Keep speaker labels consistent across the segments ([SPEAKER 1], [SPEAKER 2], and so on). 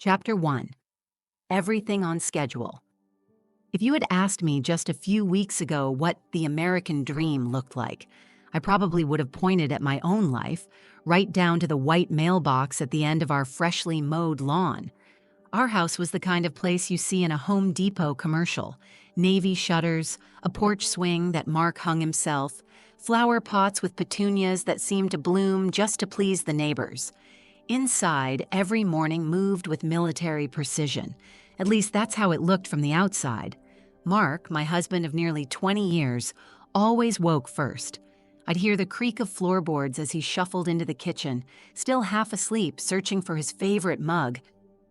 [SPEAKER 1] Chapter 1. Everything on Schedule. If you had asked me just a few weeks ago what the American dream looked like, I probably would have pointed at my own life, right down to the white mailbox at the end of our freshly mowed lawn. Our house was the kind of place you see in a Home Depot commercial. Navy shutters, a porch swing that Mark hung himself, flower pots with petunias that seemed to bloom just to please the neighbors. Inside, every morning moved with military precision. At least that's how it looked from the outside. Mark, my husband of nearly 20 years, always woke first. I'd hear the creak of floorboards as he shuffled into the kitchen, still half asleep, searching for his favorite mug,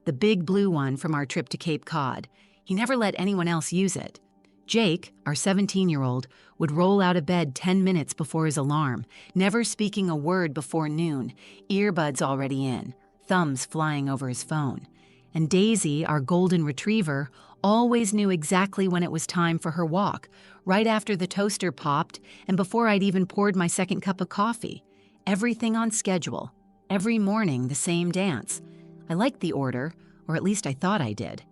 [SPEAKER 1] the big blue one from our trip to Cape Cod. He never let anyone else use it. Jake, our 17-year-old, would roll out of bed 10 minutes before his alarm, never speaking a word before noon, earbuds already in, thumbs flying over his phone. And Daisy, our golden retriever, always knew exactly when it was time for her walk, right after the toaster popped and before I'd even poured my second cup of coffee. Everything on schedule. Every morning, the same dance. I liked the order, or at least I thought I did.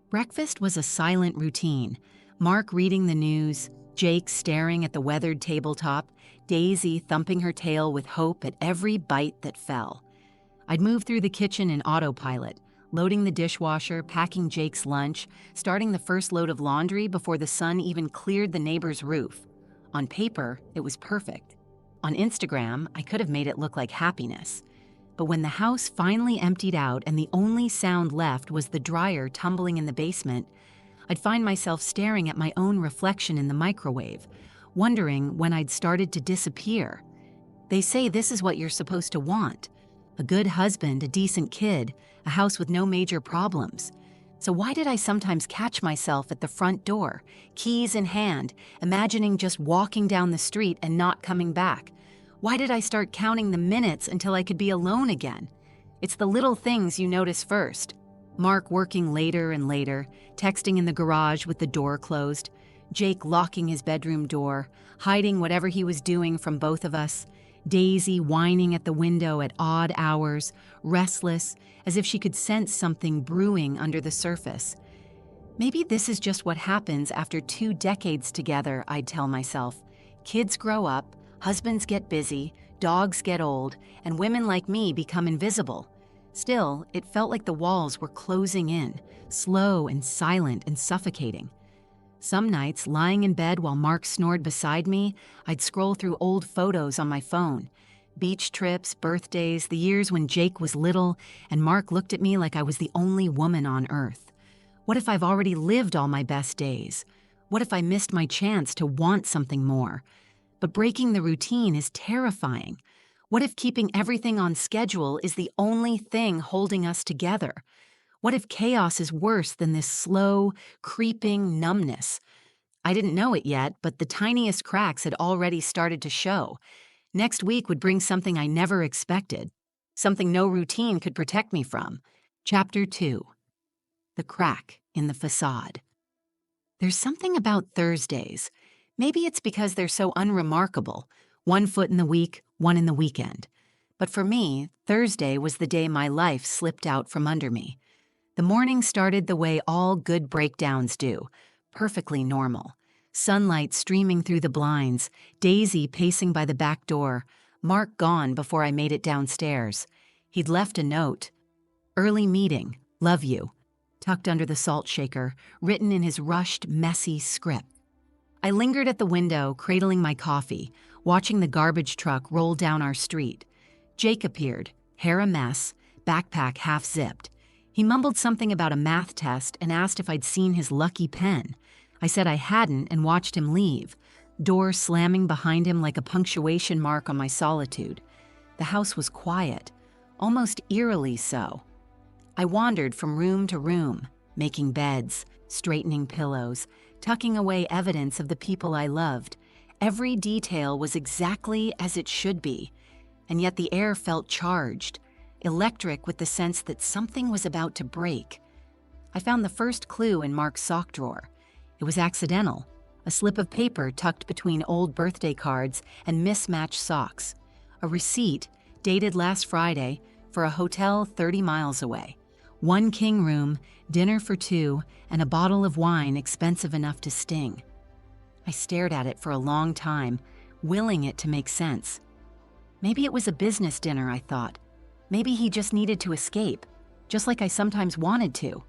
[SPEAKER 1] Breakfast was a silent routine. Mark reading the news, Jake staring at the weathered tabletop, Daisy thumping her tail with hope at every bite that fell. I'd move through the kitchen in autopilot, loading the dishwasher, packing Jake's lunch, starting the first load of laundry before the sun even cleared the neighbor's roof. On paper, it was perfect. On Instagram, I could have made it look like happiness. But when the house finally emptied out and the only sound left was the dryer tumbling in the basement, I'd find myself staring at my own reflection in the microwave, wondering when I'd started to disappear. They say this is what you're supposed to want: a good husband, a decent kid, a house with no major problems. So why did I sometimes catch myself at the front door, keys in hand, imagining just walking down the street and not coming back? Why did I start counting the minutes until I could be alone again? It's the little things you notice first. Mark working later and later, texting in the garage with the door closed, Jake locking his bedroom door, hiding whatever he was doing from both of us, Daisy whining at the window at odd hours, restless, as if she could sense something brewing under the surface. Maybe this is just what happens after 2 decades together, I'd tell myself. Kids grow up, husbands get busy, dogs get old, and women like me become invisible. Still, it felt like the walls were closing in, slow and silent and suffocating. Some nights, lying in bed while Mark snored beside me, I'd scroll through old photos on my phone. Beach trips, birthdays, the years when Jake was little, and Mark looked at me like I was the only woman on earth. What if I've already lived all my best days? What if I missed my chance to want something more? But breaking the routine is terrifying. What if keeping everything on schedule is the only thing holding us together? What if chaos is worse than this slow, creeping numbness? I didn't know it yet, but the tiniest cracks had already started to show. Next week would bring something I never expected, something no routine could protect me from. Chapter 2. The Crack in the Facade. There's something about Thursdays. Maybe it's because they're so unremarkable. 1 foot in the week, 1 in the weekend. But for me, Thursday was the day my life slipped out from under me. The morning started the way all good breakdowns do, perfectly normal. Sunlight streaming through the blinds, Daisy pacing by the back door, Mark gone before I made it downstairs. He'd left a note. "Early meeting, love you," tucked under the salt shaker, written in his rushed, messy script. I lingered at the window, cradling my coffee, watching the garbage truck roll down our street. Jake appeared, hair a mess, backpack half-zipped. He mumbled something about a math test and asked if I'd seen his lucky pen. I said I hadn't and watched him leave, door slamming behind him like a punctuation mark on my solitude. The house was quiet, almost eerily so. I wandered from room to room, making beds, straightening pillows, tucking away evidence of the people I loved. Every detail was exactly as it should be, and yet the air felt charged, electric with the sense that something was about to break. I found the first clue in Mark's sock drawer. It was accidental, a slip of paper tucked between old birthday cards and mismatched socks. A receipt, dated last Friday, for a hotel 30 miles away. One king room, dinner for two, and a bottle of wine expensive enough to sting. I stared at it for a long time, willing it to make sense. Maybe it was a business dinner, I thought. Maybe he just needed to escape, just like I sometimes wanted to.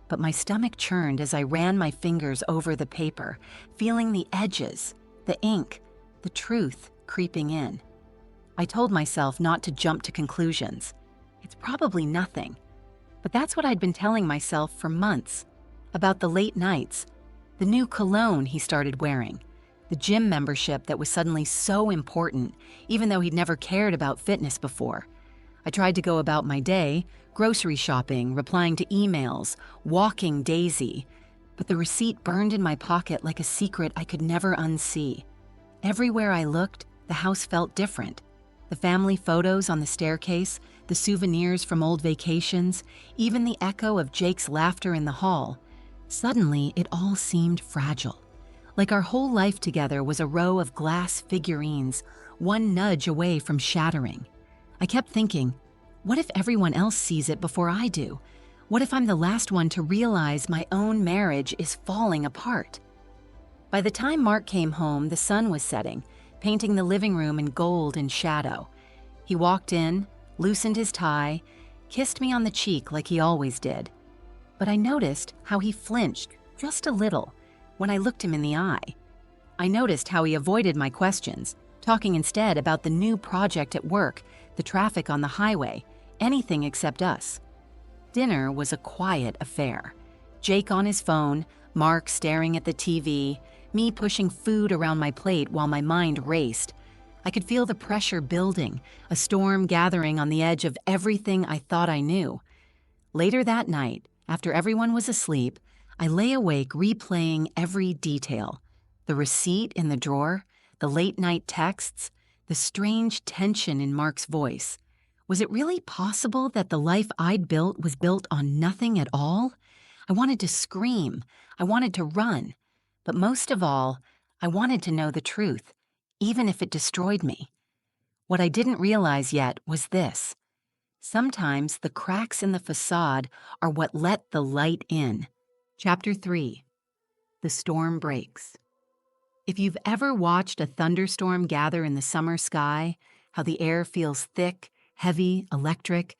[SPEAKER 1] But my stomach churned as I ran my fingers over the paper, feeling the edges, the ink, the truth creeping in. I told myself not to jump to conclusions. It's probably nothing. But that's what I'd been telling myself for months. About the late nights, the new cologne he started wearing, the gym membership that was suddenly so important, even though he'd never cared about fitness before. I tried to go about my day, grocery shopping, replying to emails, walking Daisy, but the receipt burned in my pocket like a secret I could never unsee. Everywhere I looked, the house felt different. The family photos on the staircase, the souvenirs from old vacations, even the echo of Jake's laughter in the hall. Suddenly, it all seemed fragile. Like our whole life together was a row of glass figurines, one nudge away from shattering. I kept thinking, what if everyone else sees it before I do? What if I'm the last one to realize my own marriage is falling apart? By the time Mark came home, the sun was setting, painting the living room in gold and shadow. He walked in, loosened his tie, kissed me on the cheek like he always did. But I noticed how he flinched just a little when I looked him in the eye. I noticed how he avoided my questions, talking instead about the new project at work, the traffic on the highway, anything except us. Dinner was a quiet affair. Jake on his phone, Mark staring at the TV, me pushing food around my plate while my mind raced. I could feel the pressure building, a storm gathering on the edge of everything I thought I knew. Later that night, after everyone was asleep, I lay awake replaying every detail. The receipt in the drawer, the late-night texts, the strange tension in Mark's voice. Was it really possible that the life I'd built was built on nothing at all? I wanted to scream. I wanted to run. But most of all, I wanted to know the truth, even if it destroyed me. What I didn't realize yet was this. Sometimes the cracks in the facade are what let the light in. Chapter 3. The Storm Breaks. If you've ever watched a thunderstorm gather in the summer sky, how the air feels thick, heavy, electric,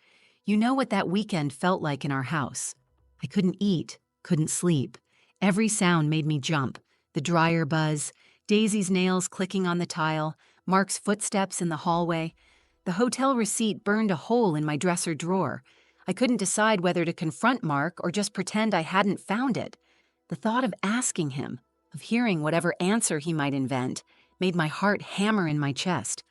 [SPEAKER 1] you know what that weekend felt like in our house. I couldn't eat, couldn't sleep. Every sound made me jump. The dryer buzz, Daisy's nails clicking on the tile, Mark's footsteps in the hallway. The hotel receipt burned a hole in my dresser drawer. I couldn't decide whether to confront Mark or just pretend I hadn't found it. The thought of asking him, of hearing whatever answer he might invent, made my heart hammer in my chest.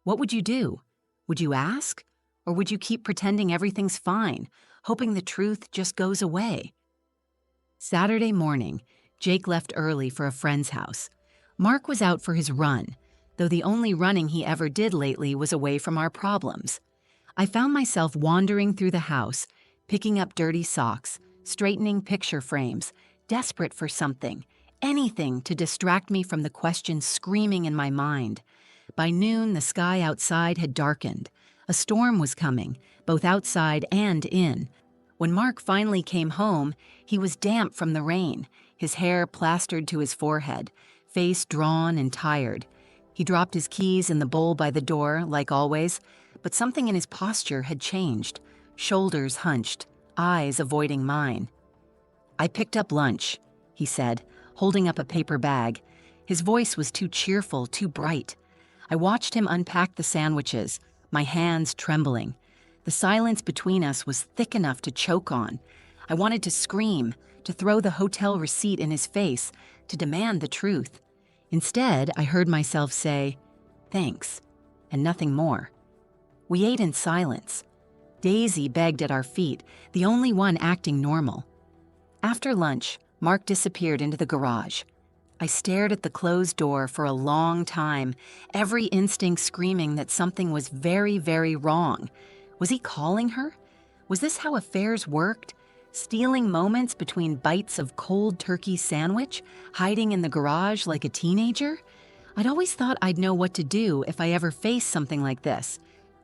[SPEAKER 1] What would you do? Would you ask? Or would you keep pretending everything's fine, hoping the truth just goes away? Saturday morning, Jake left early for a friend's house. Mark was out for his run, though the only running he ever did lately was away from our problems. I found myself wandering through the house, picking up dirty socks, straightening picture frames, desperate for something, anything to distract me from the questions screaming in my mind. By noon, the sky outside had darkened. A storm was coming, both outside and in. When Mark finally came home, he was damp from the rain, his hair plastered to his forehead, face drawn and tired. He dropped his keys in the bowl by the door, like always, but something in his posture had changed, shoulders hunched, eyes avoiding mine. "I picked up lunch," he said, holding up a paper bag. His voice was too cheerful, too bright. I watched him unpack the sandwiches, my hands trembling. The silence between us was thick enough to choke on. I wanted to scream, to throw the hotel receipt in his face, to demand the truth. Instead, I heard myself say, "Thanks," and nothing more. We ate in silence. Daisy begged at our feet, the only one acting normal. After lunch, Mark disappeared into the garage. I stared at the closed door for a long time, every instinct screaming that something was very, very wrong. Was he calling her? Was this how affairs worked? Stealing moments between bites of cold turkey sandwich, hiding in the garage like a teenager? I'd always thought I'd know what to do if I ever faced something like this.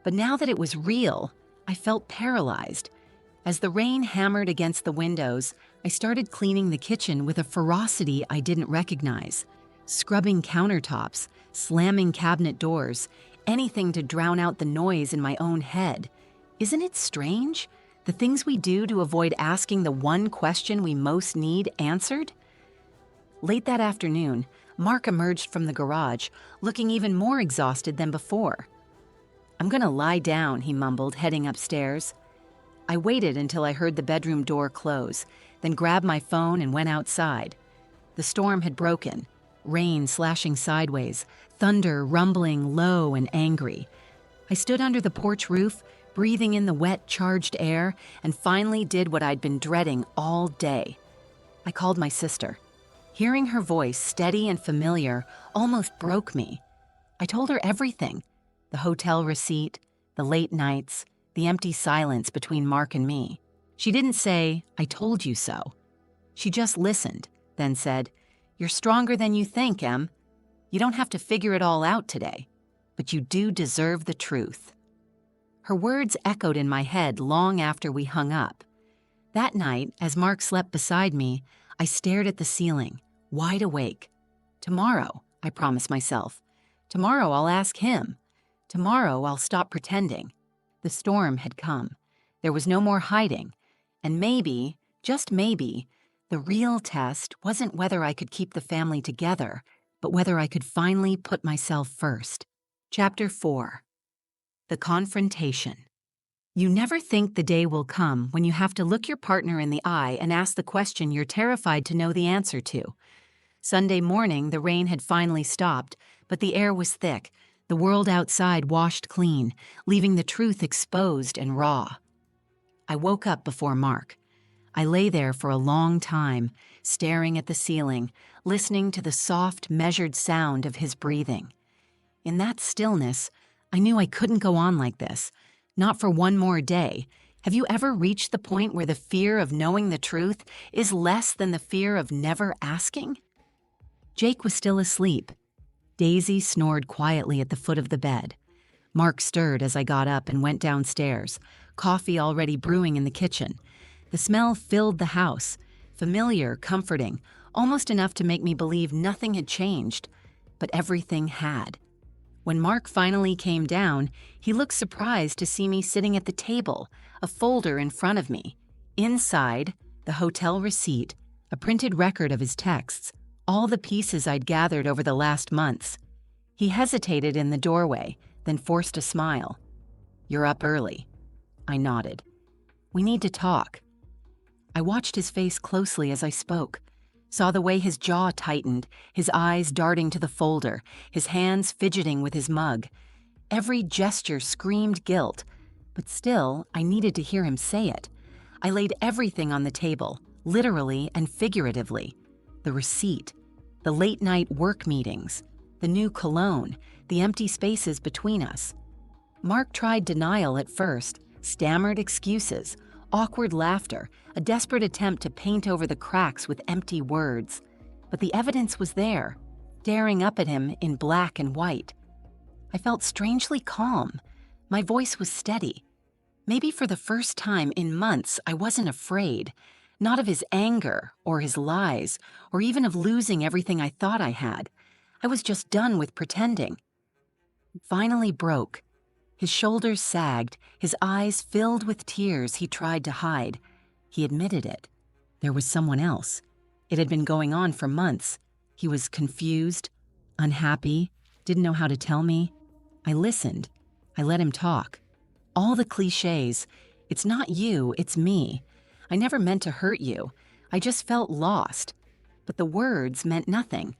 [SPEAKER 1] But now that it was real, I felt paralyzed. As the rain hammered against the windows, I started cleaning the kitchen with a ferocity I didn't recognize. Scrubbing countertops, slamming cabinet doors, anything to drown out the noise in my own head. Isn't it strange? The things we do to avoid asking the one question we most need answered? Late that afternoon, Mark emerged from the garage, looking even more exhausted than before. "I'm gonna lie down," he mumbled, heading upstairs. I waited until I heard the bedroom door close, then grabbed my phone and went outside. The storm had broken, rain slashing sideways, thunder rumbling low and angry. I stood under the porch roof, breathing in the wet, charged air, and finally did what I'd been dreading all day. I called my sister. Hearing her voice, steady and familiar, almost broke me. I told her everything: the hotel receipt, the late nights, the empty silence between Mark and me. She didn't say, "I told you so." She just listened, then said, "You're stronger than you think, Em. You don't have to figure it all out today, but you do deserve the truth." Her words echoed in my head long after we hung up. That night, as Mark slept beside me, I stared at the ceiling, wide awake. Tomorrow, I promised myself. Tomorrow I'll ask him. Tomorrow I'll stop pretending. The storm had come. There was no more hiding. And maybe, just maybe, the real test wasn't whether I could keep the family together, but whether I could finally put myself first. Chapter 4. The Confrontation. You never think the day will come when you have to look your partner in the eye and ask the question you're terrified to know the answer to. Sunday morning, the rain had finally stopped, but the air was thick. The world outside washed clean, leaving the truth exposed and raw. I woke up before Mark. I lay there for a long time, staring at the ceiling, listening to the soft, measured sound of his breathing. In that stillness, I knew I couldn't go on like this, not for one more day. Have you ever reached the point where the fear of knowing the truth is less than the fear of never asking? Jake was still asleep. Daisy snored quietly at the foot of the bed. Mark stirred as I got up and went downstairs, coffee already brewing in the kitchen. The smell filled the house, familiar, comforting, almost enough to make me believe nothing had changed, but everything had. When Mark finally came down, he looked surprised to see me sitting at the table, a folder in front of me. Inside, the hotel receipt, a printed record of his texts, all the pieces I'd gathered over the last months. He hesitated in the doorway, then forced a smile. "You're up early." I nodded. "We need to talk." I watched his face closely as I spoke, saw the way his jaw tightened, his eyes darting to the folder, his hands fidgeting with his mug. Every gesture screamed guilt, but still, I needed to hear him say it. I laid everything on the table, literally and figuratively. The receipt, the late-night work meetings, the new cologne, the empty spaces between us. Mark tried denial at first, stammered excuses, awkward laughter, a desperate attempt to paint over the cracks with empty words. But the evidence was there, staring up at him in black and white. I felt strangely calm. My voice was steady. Maybe for the first time in months, I wasn't afraid. Not of his anger, or his lies, or even of losing everything I thought I had. I was just done with pretending. It finally broke. His shoulders sagged, his eyes filled with tears he tried to hide. He admitted it. There was someone else. It had been going on for months. He was confused, unhappy, didn't know how to tell me. I listened. I let him talk. All the cliches. It's not you, it's me. I never meant to hurt you. I just felt lost. But the words meant nothing.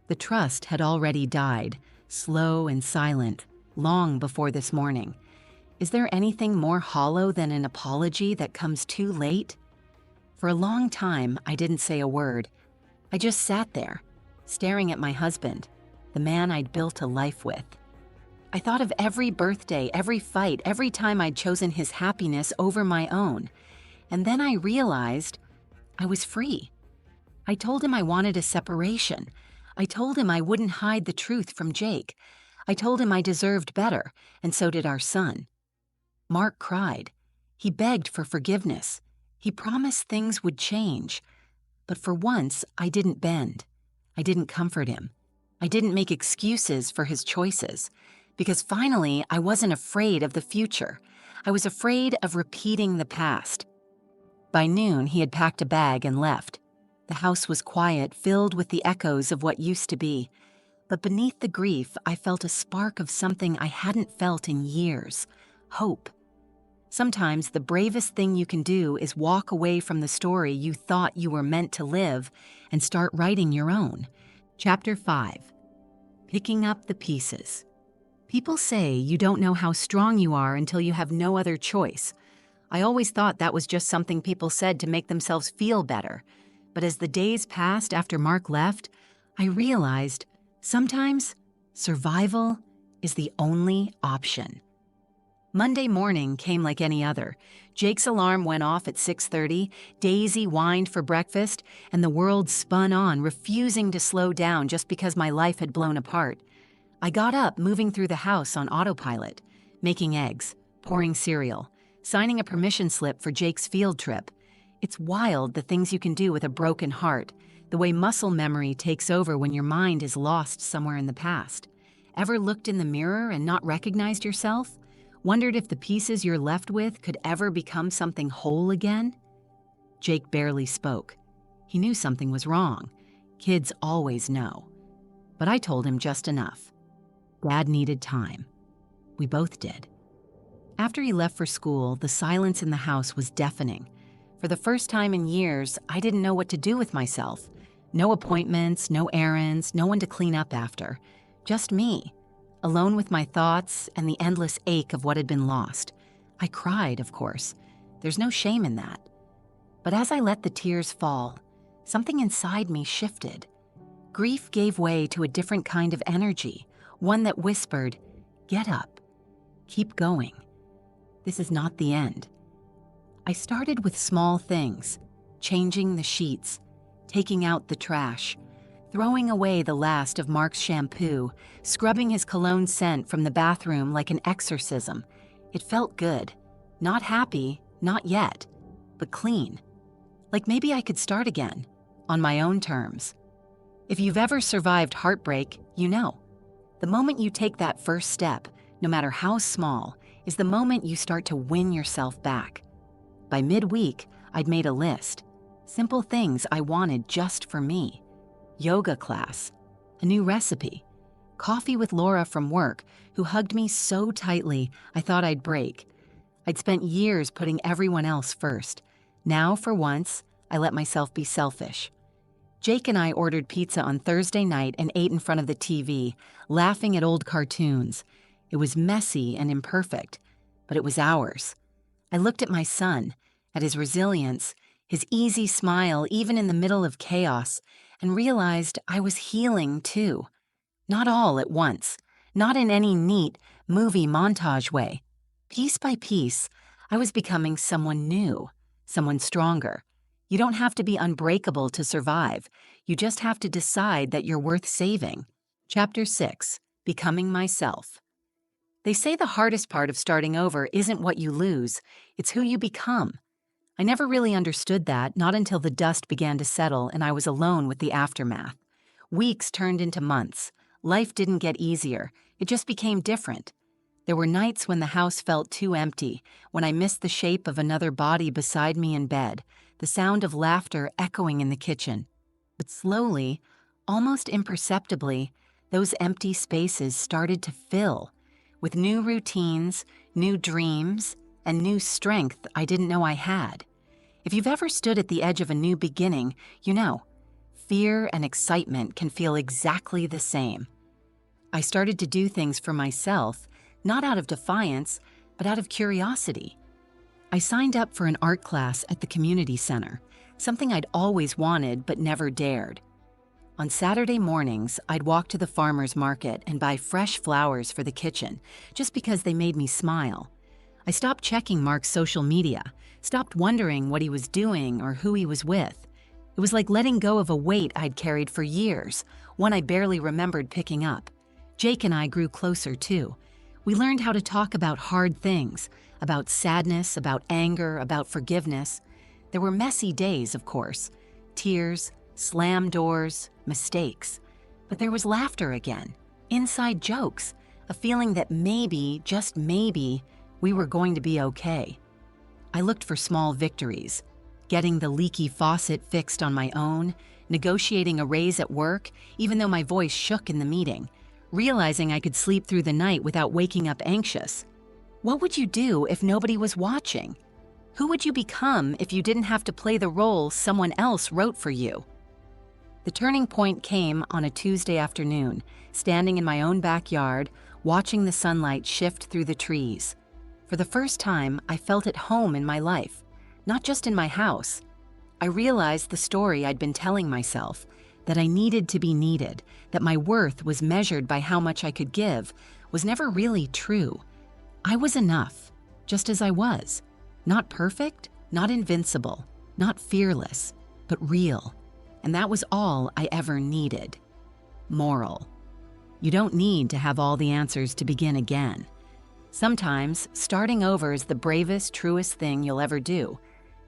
[SPEAKER 1] The trust had already died, slow and silent, long before this morning. Is there anything more hollow than an apology that comes too late? For a long time, I didn't say a word. I just sat there, staring at my husband, the man I'd built a life with. I thought of every birthday, every fight, every time I'd chosen his happiness over my own. And then I realized I was free. I told him I wanted a separation. I told him I wouldn't hide the truth from Jake. I told him I deserved better, and so did our son. Mark cried. He begged for forgiveness. He promised things would change. But for once, I didn't bend. I didn't comfort him. I didn't make excuses for his choices. Because finally, I wasn't afraid of the future. I was afraid of repeating the past. By noon, he had packed a bag and left. The house was quiet, filled with the echoes of what used to be. But beneath the grief, I felt a spark of something I hadn't felt in years: hope. Sometimes the bravest thing you can do is walk away from the story you thought you were meant to live and start writing your own. Chapter 5. Picking up the pieces. People say you don't know how strong you are until you have no other choice. I always thought that was just something people said to make themselves feel better. But as the days passed after Mark left, I realized sometimes survival is the only option. Monday morning came like any other. Jake's alarm went off at 6:30, Daisy whined for breakfast, and the world spun on, refusing to slow down just because my life had blown apart. I got up, moving through the house on autopilot, making eggs, pouring cereal, signing a permission slip for Jake's field trip. It's wild the things you can do with a broken heart, the way muscle memory takes over when your mind is lost somewhere in the past. Ever looked in the mirror and not recognized yourself? Wondered if the pieces you're left with could ever become something whole again? Jake barely spoke. He knew something was wrong. Kids always know. But I told him just enough. Dad needed time. We both did. After he left for school, the silence in the house was deafening. For the first time in years, I didn't know what to do with myself. No appointments, no errands, no one to clean up after. Just me. Alone with my thoughts and the endless ache of what had been lost. I cried, of course. There's no shame in that. But as I let the tears fall, something inside me shifted. Grief gave way to a different kind of energy, one that whispered, "Get up. Keep going. This is not the end." I started with small things, changing the sheets, taking out the trash, throwing away the last of Mark's shampoo, scrubbing his cologne scent from the bathroom like an exorcism. It felt good. Not happy, not yet, but clean. Like maybe I could start again, on my own terms. If you've ever survived heartbreak, you know. The moment you take that first step, no matter how small, is the moment you start to win yourself back. By midweek, I'd made a list. Simple things I wanted just for me. Yoga class, a new recipe, coffee with Laura from work, who hugged me so tightly I thought I'd break. I'd spent years putting everyone else first. Now, for once, I let myself be selfish. Jake and I ordered pizza on Thursday night and ate in front of the TV, laughing at old cartoons. It was messy and imperfect, but it was ours. I looked at my son, at his resilience, his easy smile even in the middle of chaos, and realized I was healing too. Not all at once, not in any neat movie montage way. Piece by piece, I was becoming someone new, someone stronger. You don't have to be unbreakable to survive. You just have to decide that you're worth saving. Chapter 6. Becoming Myself. They say the hardest part of starting over isn't what you lose, it's who you become. I never really understood that, not until the dust began to settle and I was alone with the aftermath. Weeks turned into months. Life didn't get easier. It just became different. There were nights when the house felt too empty, when I missed the shape of another body beside me in bed, the sound of laughter echoing in the kitchen. But slowly, almost imperceptibly, those empty spaces started to fill with new routines, new dreams, and new strength I didn't know I had. If you've ever stood at the edge of a new beginning, you know, fear and excitement can feel exactly the same. I started to do things for myself, not out of defiance, but out of curiosity. I signed up for an art class at the community center, something I'd always wanted but never dared. On Saturday mornings, I'd walk to the farmer's market and buy fresh flowers for the kitchen, just because they made me smile. I stopped checking Mark's social media, stopped wondering what he was doing or who he was with. It was like letting go of a weight I'd carried for years, one I barely remembered picking up. Jake and I grew closer too. We learned how to talk about hard things, about sadness, about anger, about forgiveness. There were messy days, of course. Tears, slammed doors, mistakes. But there was laughter again, inside jokes, a feeling that maybe, just maybe, we were going to be okay. I looked for small victories, getting the leaky faucet fixed on my own, negotiating a raise at work, even though my voice shook in the meeting, realizing I could sleep through the night without waking up anxious. What would you do if nobody was watching? Who would you become if you didn't have to play the role someone else wrote for you? The turning point came on a Tuesday afternoon, standing in my own backyard, watching the sunlight shift through the trees. For the first time, I felt at home in my life, not just in my house. I realized the story I'd been telling myself, that I needed to be needed, that my worth was measured by how much I could give, was never really true. I was enough, just as I was. Not perfect, not invincible, not fearless, but real. And that was all I ever needed. Moral: you don't need to have all the answers to begin again. Sometimes, starting over is the bravest, truest thing you'll ever do.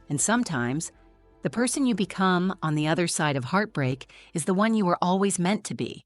[SPEAKER 1] And sometimes, the person you become on the other side of heartbreak is the one you were always meant to be.